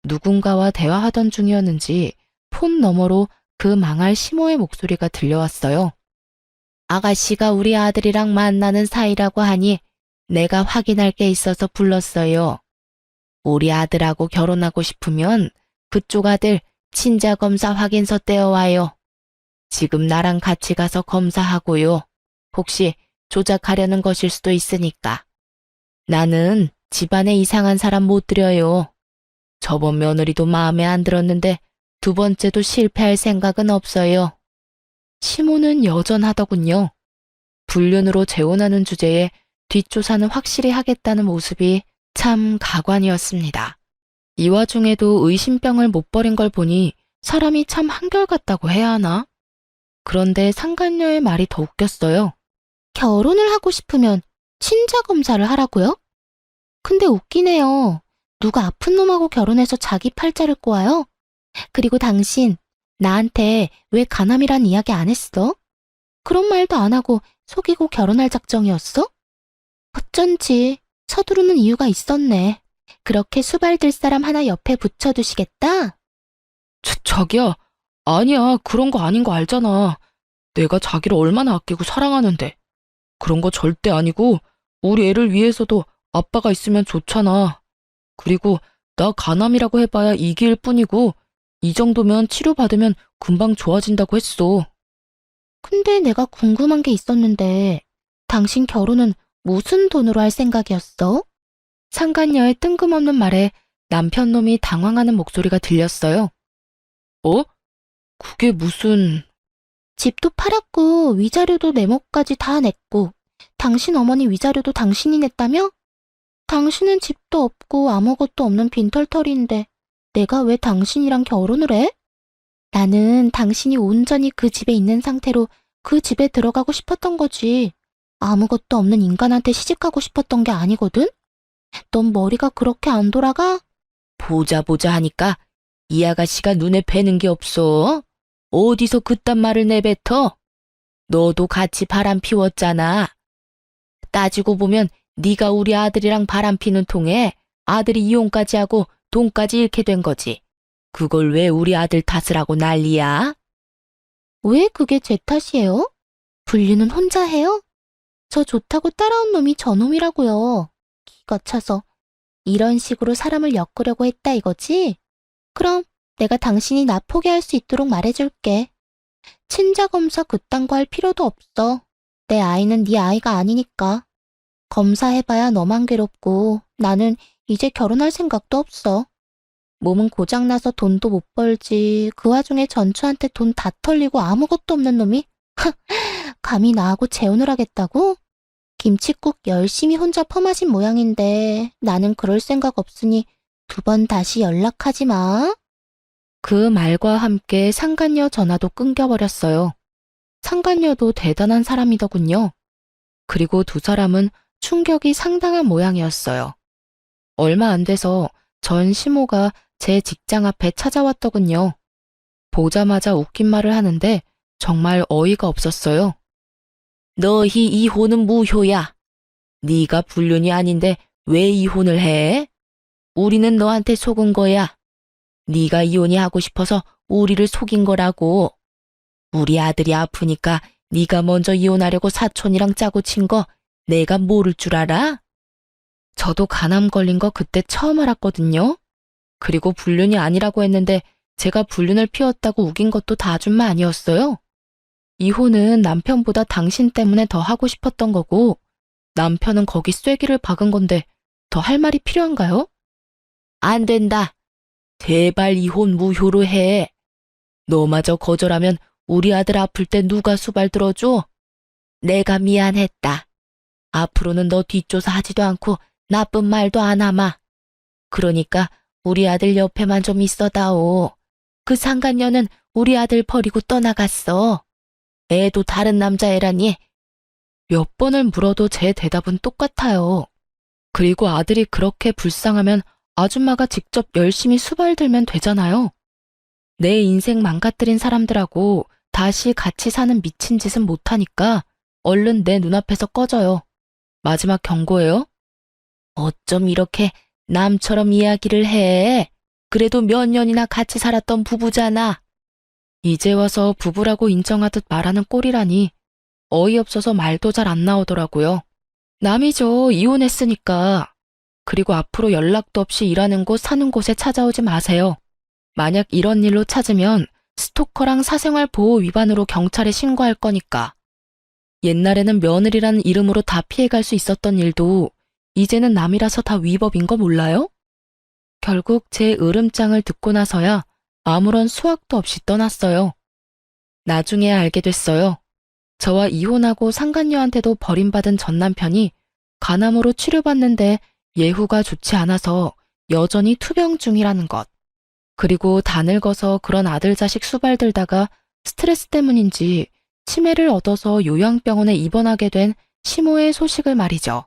누군가와 대화하던 중이었는지 폰 너머로 그 망할 시모의 목소리가 들려왔어요. 아가씨가 우리 아들이랑 만나는 사이라고 하니 내가 확인할 게 있어서 불렀어요. 우리 아들하고 결혼하고 싶으면 그쪽 아들 친자 검사 확인서 떼어와요. 지금 나랑 같이 가서 검사하고요. 혹시 조작하려는 것일 수도 있으니까. 나는 집안에 이상한 사람 못 들여요. 저번 며느리도 마음에 안 들었는데 두 번째도 실패할 생각은 없어요. 시모는 여전하더군요. 불륜으로 재혼하는 주제에 뒷조사는 확실히 하겠다는 모습이 참 가관이었습니다. 이 와중에도 의심병을 못 버린 걸 보니 사람이 참 한결같다고 해야 하나? 그런데 상간녀의 말이 더 웃겼어요. 결혼을 하고 싶으면 친자 검사를 하라고요? 근데 웃기네요. 누가 아픈 놈하고 결혼해서 자기 팔자를 꼬아요? 그리고 당신, 나한테 왜 가남이란 이야기 안 했어? 그런 말도 안 하고 속이고 결혼할 작정이었어? 어쩐지 서두르는 이유가 있었네. 그렇게 수발들 사람 하나 옆에 붙여두시겠다? 자기야, 아니야. 그런 거 아닌 거 알잖아. 내가 자기를 얼마나 아끼고 사랑하는데. 그런 거 절대 아니고 우리 애를 위해서도 아빠가 있으면 좋잖아. 그리고 나 간암이라고 해봐야 이기일 뿐이고 이 정도면 치료받으면 금방 좋아진다고 했어. 근데 내가 궁금한 게 있었는데 당신 결혼은 무슨 돈으로 할 생각이었어? 상간녀의 뜬금없는 말에 남편 놈이 당황하는 목소리가 들렸어요. 어? 그게 무슨... 집도 팔았고 위자료도 내 몫까지 다 냈고 당신 어머니 위자료도 당신이 냈다며? 당신은 집도 없고 아무것도 없는 빈털터리인데 내가 왜 당신이랑 결혼을 해? 나는 당신이 온전히 그 집에 있는 상태로 그 집에 들어가고 싶었던 거지. 아무것도 없는 인간한테 시집가고 싶었던 게 아니거든? 넌 머리가 그렇게 안 돌아가? 보자 하니까 이 아가씨가 눈에 뵈는 게 없어. 어디서 그딴 말을 내뱉어? 너도 같이 바람 피웠잖아. 따지고 보면 네가 우리 아들이랑 바람 피는 통에 아들이 이혼까지 하고 돈까지 잃게 된 거지. 그걸 왜 우리 아들 탓을 하고 난리야? 왜 그게 제 탓이에요? 불륜은 혼자 해요? 저 좋다고 따라온 놈이 저놈이라고요. 기가 차서 이런 식으로 사람을 엮으려고 했다 이거지? 그럼 내가 당신이 나 포기할 수 있도록 말해줄게. 친자 검사 그딴 거 할 필요도 없어. 내 아이는 네 아이가 아니니까. 검사해봐야 너만 괴롭고 나는 이제 결혼할 생각도 없어. 몸은 고장나서 돈도 못 벌지. 그 와중에 전추한테 돈 다 털리고 아무것도 없는 놈이 감히 나하고 재혼을 하겠다고? 김칫국 열심히 혼자 퍼마신 모양인데 나는 그럴 생각 없으니 두 번 다시 연락하지 마. 그 말과 함께 상간녀 전화도 끊겨버렸어요. 상간녀도 대단한 사람이더군요. 그리고 두 사람은 충격이 상당한 모양이었어요. 얼마 안 돼서 전 시모가 제 직장 앞에 찾아왔더군요. 보자마자 웃긴 말을 하는데 정말 어이가 없었어요. 너희 이혼은 무효야. 네가 불륜이 아닌데 왜 이혼을 해? 우리는 너한테 속은 거야. 네가 이혼이 하고 싶어서 우리를 속인 거라고. 우리 아들이 아프니까 네가 먼저 이혼하려고 사촌이랑 짜고 친 거 내가 모를 줄 알아? 저도 간암 걸린 거 그때 처음 알았거든요. 그리고 불륜이 아니라고 했는데 제가 불륜을 피웠다고 우긴 것도 다 아줌마 아니었어요. 이혼은 남편보다 당신 때문에 더 하고 싶었던 거고 남편은 거기 쐐기를 박은 건데 더 할 말이 필요한가요? 안 된다. 제발 이혼 무효로 해. 너마저 거절하면 우리 아들 아플 때 누가 수발 들어줘? 내가 미안했다. 앞으로는 너 뒷조사 하지도 않고 나쁜 말도 안 하마. 그러니까 우리 아들 옆에만 좀 있어다오. 그 상간녀는 우리 아들 버리고 떠나갔어. 애도 다른 남자애라니. 몇 번을 물어도 제 대답은 똑같아요. 그리고 아들이 그렇게 불쌍하면 아줌마가 직접 열심히 수발들면 되잖아요. 내 인생 망가뜨린 사람들하고 다시 같이 사는 미친 짓은 못하니까 얼른 내 눈앞에서 꺼져요. 마지막 경고예요. 어쩜 이렇게 남처럼 이야기를 해. 그래도 몇 년이나 같이 살았던 부부잖아. 이제 와서 부부라고 인정하듯 말하는 꼴이라니 어이없어서 말도 잘 안 나오더라고요. 남이죠. 이혼했으니까. 그리고 앞으로 연락도 없이 일하는 곳, 사는 곳에 찾아오지 마세요. 만약 이런 일로 찾으면 스토커랑 사생활 보호 위반으로 경찰에 신고할 거니까. 옛날에는 며느리라는 이름으로 다 피해갈 수 있었던 일도 이제는 남이라서 다 위법인 거 몰라요? 결국 제 으름장을 듣고 나서야 아무런 수확도 없이 떠났어요. 나중에 알게 됐어요. 저와 이혼하고 상간녀한테도 버림받은 전 남편이 간암으로 치료받는데 예후가 좋지 않아서 여전히 투병 중이라는 것. 그리고 다 늙어서 그런 아들 자식 수발들다가 스트레스 때문인지 치매를 얻어서 요양병원에 입원하게 된 시모의 소식을 말이죠.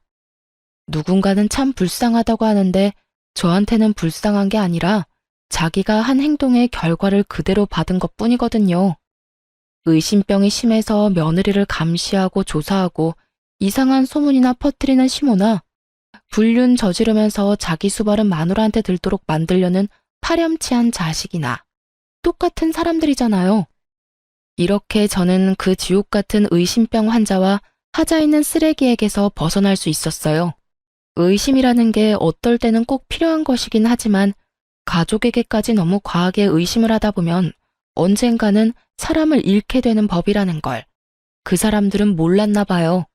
누군가는 참 불쌍하다고 하는데 저한테는 불쌍한 게 아니라 자기가 한 행동의 결과를 그대로 받은 것뿐이거든요. 의심병이 심해서 며느리를 감시하고 조사하고 이상한 소문이나 퍼뜨리는 시모나 불륜 저지르면서 자기 수발은 마누라한테 들도록 만들려는 파렴치한 자식이나 똑같은 사람들이잖아요. 이렇게 저는 그 지옥 같은 의심병 환자와 하자 있는 쓰레기에게서 벗어날 수 있었어요. 의심이라는 게 어떨 때는 꼭 필요한 것이긴 하지만 가족에게까지 너무 과하게 의심을 하다 보면 언젠가는 사람을 잃게 되는 법이라는 걸 그 사람들은 몰랐나 봐요.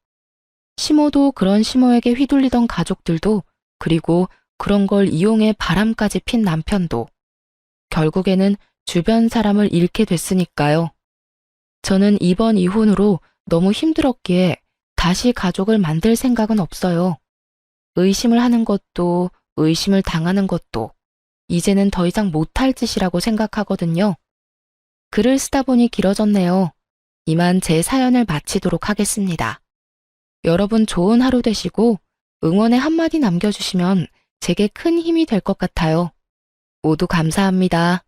시모도 그런 시모에게 휘둘리던 가족들도 그리고 그런 걸 이용해 바람까지 핀 남편도 결국에는 주변 사람을 잃게 됐으니까요. 저는 이번 이혼으로 너무 힘들었기에 다시 가족을 만들 생각은 없어요. 의심을 하는 것도 의심을 당하는 것도 이제는 더 이상 못할 짓이라고 생각하거든요. 글을 쓰다 보니 길어졌네요. 이만 제 사연을 마치도록 하겠습니다. 여러분 좋은 하루 되시고 응원의 한마디 남겨주시면 제게 큰 힘이 될 것 같아요. 모두 감사합니다.